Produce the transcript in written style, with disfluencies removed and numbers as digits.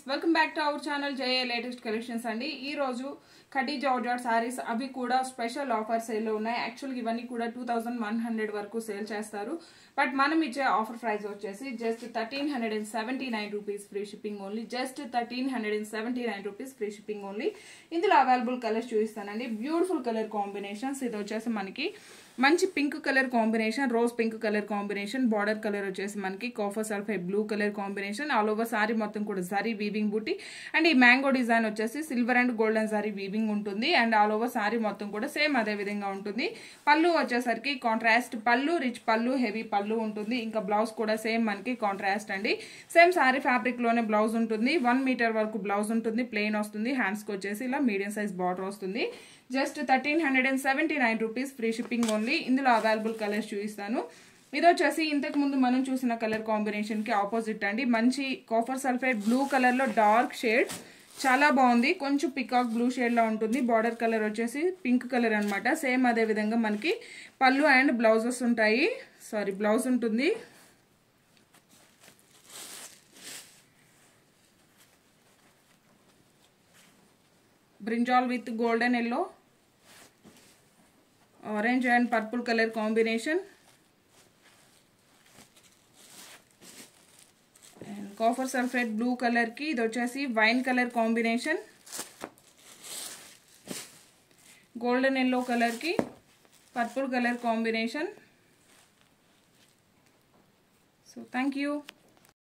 Welcome back to our channel Jaya latest collections అండి. ఈ రోజు కటీ జార్జెట్ సారీస్ అవి కూడా స్పెషల్ ఆఫర్ సేల్ లో ఉన్నాయి. యాక్చువల్గా ఇవన్నీ కూడా 2100 వరకు సేల్ చేస్తారు. బట్ మనం ఇచ్చే ఆఫర్ ప్రైస్ వచ్చేసి just 1379 rupees free shipping only. Just 1379 rupees free shipping only. ఇందులో అవైలబుల్ కలర్స్ చూపిస్తానండి. Beautiful colour combinations. ఇది వచ్చేసి మనకి మంచి pink colour combination, rose pink colour combination, border colour వచ్చేసి మనకి copper sulphide blue colour combination. All over sari మొత్తం కూడా జరీ వీవింగ్ బుట్టి అండ్ ఈ మ్యాంగో డిజైన్ వచ్చేసి silver and golden zari weaving ఉంటుంది. అండ్ ఆల్ ఓవర్ సారీ మొత్తం కూడా సేమ్ అదే విధంగా ఉంటుంది. పళ్ళు వచ్చేసరికి కాంట్రాస్ట్ పళ్ళు, రిచ్ పళ్ళు, హెవీ పళ్ళు ఉంటుంది. ఇంకా బ్లౌజ్ కూడా సేమ్ మనకి కాంట్రాస్ట్ అండి. సేమ్ సారీ ఫ్యాబ్రిక్ లోనే బ్లౌజ్ ఉంటుంది. 1 మీటర్ వరకు బ్లౌజ్ ఉంటుంది. ప్లెయిన్ వస్తుంది. హ్యాండ్స్ కి వచ్చేసి ఇలా మీడియం సైజ్ బార్డర్ వస్తుంది. Just 1379 rupees free shipping only. ఇందులో అవైలబుల్ కలర్స్ చూపిస్తాను. ఇది వచ్చేసి ఇంతకు ముందు మనం చూసిన కలర్ కాంబినేషన్ కి ఆపోజిట్ అండి. మంచి కాఫర్ సల్ఫైడ్ బ్లూ కలర్ లో డార్క్ షేడ్, చాలా బాగుంది. కొంచెం పికాక్ బ్లూ షేడ్ లో ఉంటుంది. బార్డర్ కలర్ వచ్చేసి పింక్ కలర్ అనమాట. సేమ్ అదే విధంగా మనకి పళ్ళు అండ్ బ్లౌజెస్ ఉంటాయి. బ్లౌజ్ ఉంటుంది. Brinjal with golden yellow, orange and purple colour combination, and copper sulphate blue colour కి ఇది వచ్చేసి wine colour combination, golden yellow colour కి purple colour combination. So thank you.